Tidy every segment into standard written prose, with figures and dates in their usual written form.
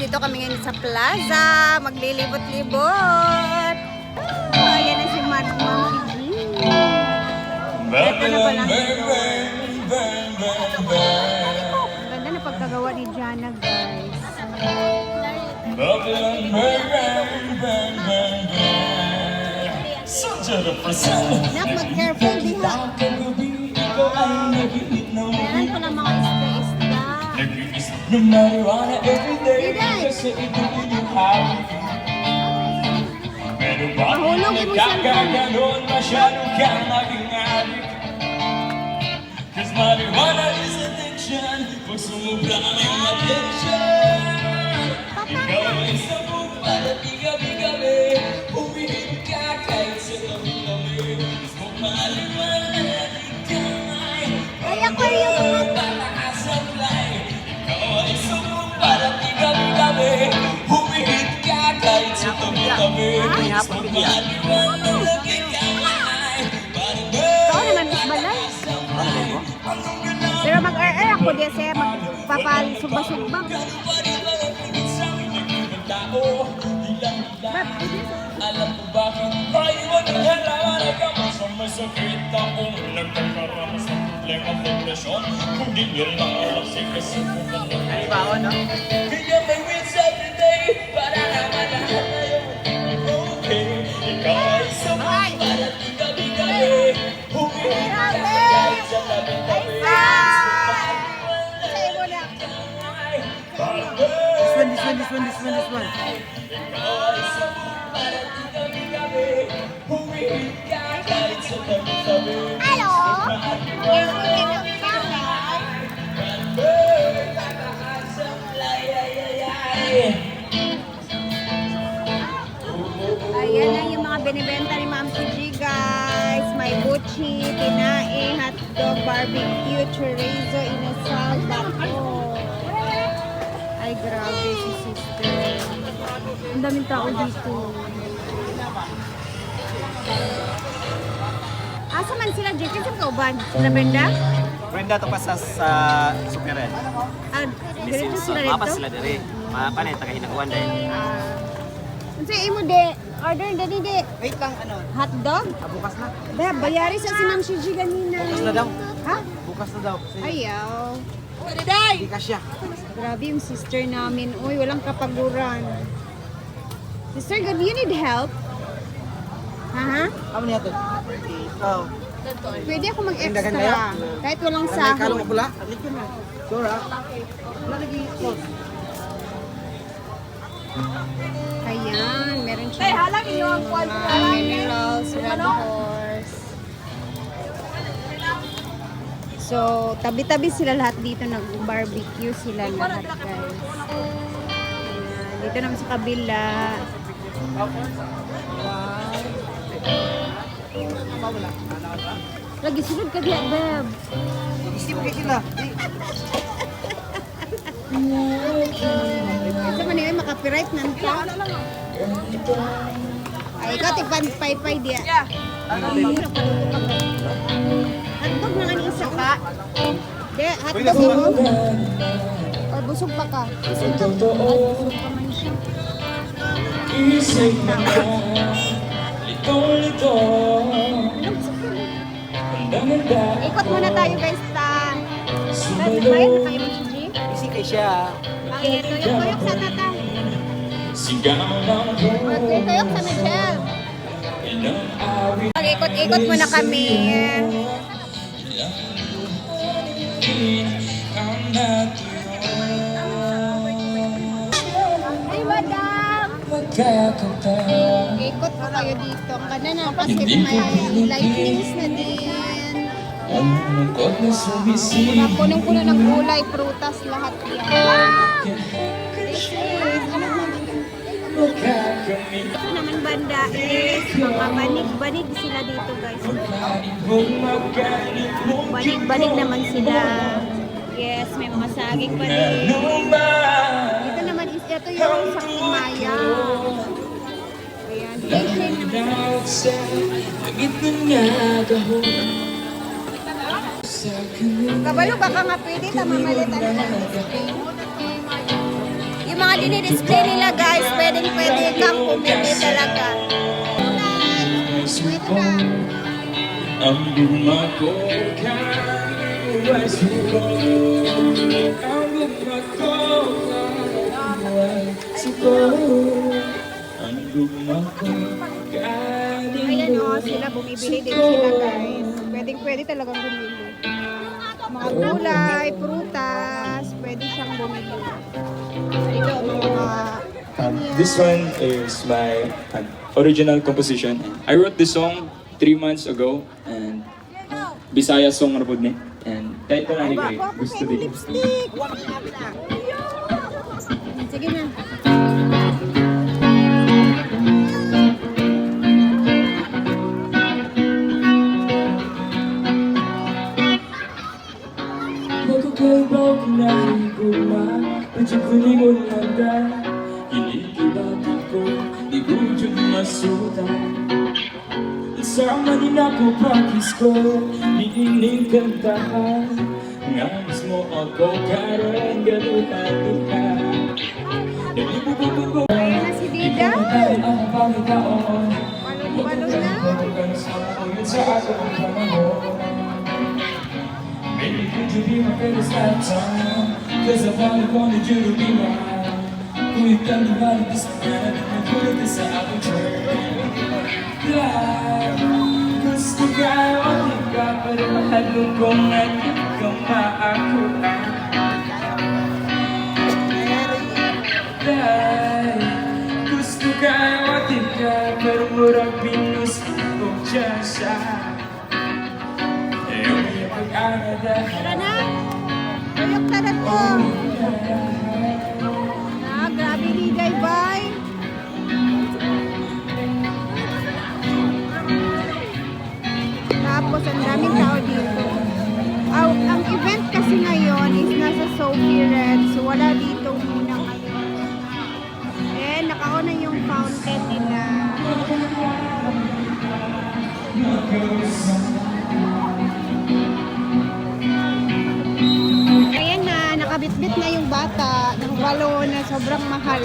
dito kami ngayon sa plaza. Maglilibot-libot. Oh, ayan na si Ma'am Gigi. Ito na pala. Ganda na pagkagawa ni Jana, guys. Nak, mag-careful diha. Meron ko lang mga isda-isda. Mahulog mo siya. Cause marijuana is addiction. Pag sumubra ang addiction, ikaw ay sabog para bigabi-gabi. Humihit ka kahit sa tabi-tabi. Gusto maliwanag, ikay Kaya ko yung patakas-sablay. Ikaw ay sabog para bigabi-gabi. Humihit ka kahit sa tabi-tabi. Gusto maliwanag, ikay ito naman is balay. Pero mag-RR ako diya siya. Magpapal-sugba-sugba. Alam ko bakit tayo naghalaman ay kamang sa masakit akong nagkakaramas ng problema at depresyon. Kung di nyo lang alasing kasi kung ano ay baon, no? Bigyan may wins everyday para naman lahat na yung okay. Ikaw ay sabay para tigabi-gabi. Humihin ka kahit sa tabi-tabi. This one. Hello? Ayan na yung mga binibenta ni Ma'am Gigi, guys. May buchi, tinae, hotdog, barbecue, chorizo, inasal, bato. Ay, grabe si sister. Ang daming tao dito. Asa man sila, Jake? Saan ka uban? Sila Brenda? Brenda to pa sa Sukeren. Ah, ganito sila rito? Mapas sila diri. Mapanay taga hinakuan dahil. Unsa imo de? Order dali de. Wait lang ano. Hotdog? Bukas na. Ba, bayari sa si Ma'am Gigi ganina. Bukas na daw. Ha? Bukas na daw. Ayaw. Hindi ka siya. Grabe yung sister namin. Uy, walang kapaguran. Sister, good, you need help? Ha? Ano niya to? Oh. Pwede ako Dagan kayo? mag-extra. Kahit walang Kalong sahod. mo pula? Alit ko na. Sure ah. Wala lagi close. Ayan, meron siya. Minerals, red horse. So, tabi-tabi sila lahat dito. Nag-barbecue sila lahat, guys. Ayan, dito naman sa kabila. Lagi sunod ka diya, Beb. Isip kayo sila. Kasi man yun, makapiright nanta. Ay, ikaw, tigpan-pay-pay diya. Hotdog na ang isa ka. De, hotdog mo. O, busog pa ka. Busog pa man siya. Isip na ka, lito-lito. Ikot muna tayo, guys, ta. Beb, bayad na tayo mo, Gigi. Isip kayo siya. Ay, tuyok-tuyok sa tata. Sigaw ng Tuyok sa Michelle. Mag-ikot-ikot muna kami. Ay, madam! Ikot po kayo dito. Kana na kasi may lightnings na din. Mga punong-puno ng gulay, prutas, lahat yan. This is, ano naman? Ito naman banda is mga banig-banig sila dito, guys. Banig-banig naman sila. Yes, may mga saging banig. Ito naman is, ito yung sakimaya. Ayan, fishing naman. Kabalo, baka nga pwede ka mamalitan. Yung mga dinidisplay nila guys, pwede kang pumili talaga. Ito na. Ang gumako ay suko. Ang gumako ay suko. Ang gumako Ayan o, sila bumibili din sila guys. Pwede talagang bumili. Mga gulay, prutas, pwede siyang bumili. Ito mga... This one is my original composition. I wrote this song 3 months ago and Bisaya song na po ni. And kahit ko na ni Greg, gusto din. Lipstick! Sige na. Magkakaibaw kinahiguma Medyo kuningon handa Inikibati ko Di ko dyan masuta Sa manina ko practice ko Niining kantahan Nga mismo ako karoon galuhan-luhan Nalibububugo Ayan na si Dida. ang pangitaon Balon na. Huwag sa ulit sa akong panahon Maybe could you be my favorite last time? Cause I finally wanted you to be mine. Kung ikaw na ba na gusto ka na nagkulit sa aking train? Gusto ka o di ka pero mahalo kong at ikaw maakuan. Gusto ka o di ka pero murang pinus ko dyan siya. Tara na. Tuyok tarat ko. Grabe Diday, bye. Tapos ang daming tao dito. Ang event kasi ngayon is nasa Sophie Red. So wala dito muna ngayon. And nakauna yung fountain nila. Ayan na, nakabitbit na yung bata ng balon na sobrang mahal.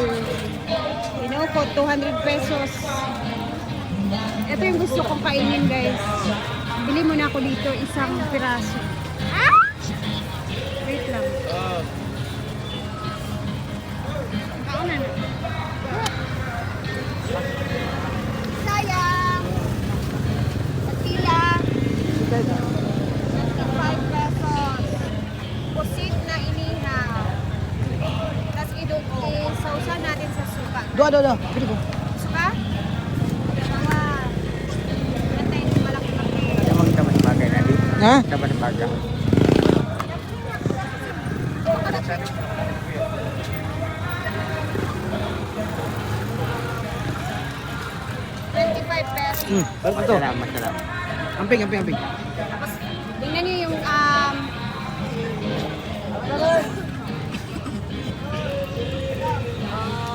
Ko 200 pesos. Ito yung gusto kong kainin guys. Bili mo na ako dito isang piraso. Wait lang. Kauna na. Sayang. Pagpila. 5 pesos. Pusit na inihaw. Tapos sausaw natin sa suka. Do. Pili ko. Suka? Dalawa. Yan tayo yung malaki-laki. Emang kita masih pakai nanti? Ha? Kita masih pakai. $25. Baru ito. Masalah. Amping. Tapos, tingnan niyo yung, oh,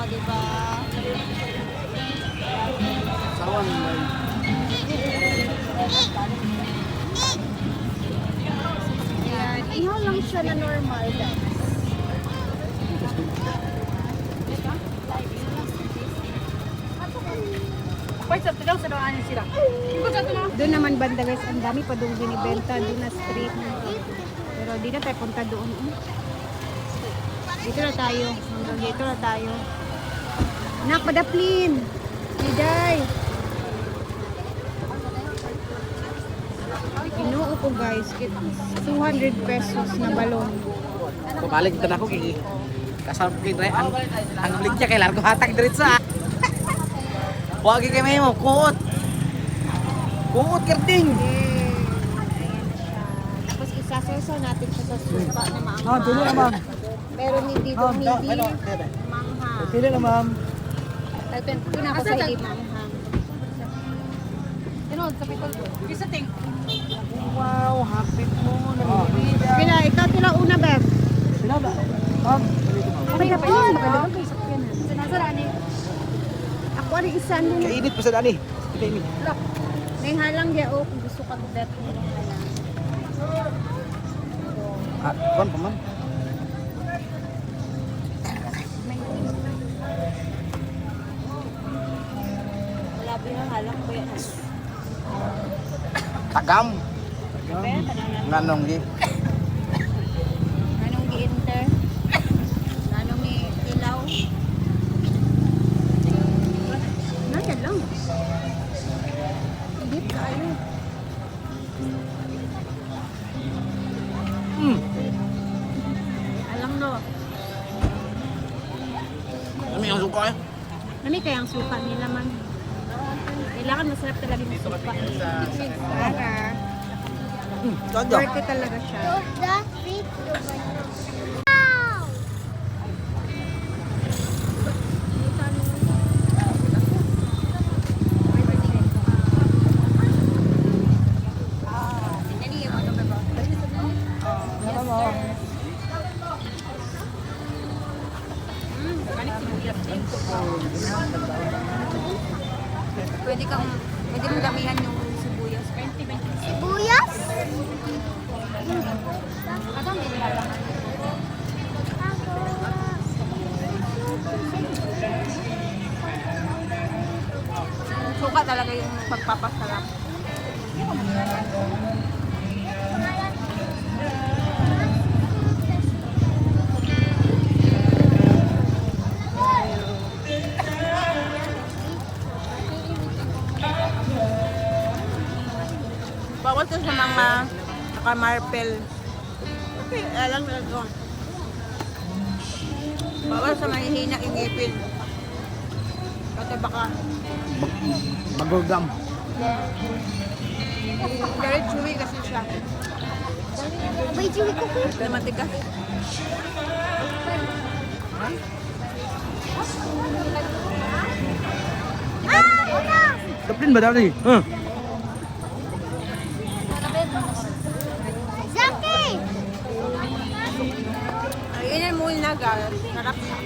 diba? Sawang. Ayan. Ihaw lang siya na normal, guys. Doon naman banda guys, ang dami pa doon binibenta, doon na street. Pero di na tayo punta doon. Dito na tayo. Hanggang dito na tayo. Anak, padaplin! Diday! Ginoo ko guys, 200 pesos na balon. Pabalik ito na ako kay kasal kay Dre ang blikya kay largo hatag diretso. Wag kay may mo kuot. Kuot kerding. Ayan siya. Tapos isasaw natin siya sa suka na maanghang. Dili na ma'am. Meron hindi dumidi. Manghang. Dili na ma'am. Ito na ako sa hindi manghang. Wow, happy mo na. Pila, ikaw tila una, Beb. Sila ba? Ma'am. Okay na pa yun. Makalagang kayo sakyan na. Sinasaraan eh. Ako ang isa nung Kainit pa sa dani. Kita ini. may halang dia o kung gusto kang Beb. Ah, kon pa man. alak ko yan. Tagam. Kaya tanong Nganong gi. anong gi-enter? Anong ilaw? Naya lang. Hindi tayo. Alang no. Ano yung suka eh? Nami kayang suka nila man. Kailangan masarap talaga yung suka. Para. Todo. Worth it talaga siya. Pwede mo damihan yung sibuyas. 20. Sibuyas? Atong nilalangan. Suka talaga yung pagpapasarap. Bawal to sa mga naka-marpel. Okay, alam na ito. Bawal sa mahihina yung ngipin. Kasi baka Magurgam. very chewy kasi siya. Abay, Jimmy ko po. Na matigas. Ah! Una! Daplin ba dali? Huh. Zaki! Ay, inan mo yung nagal. Sarap siya.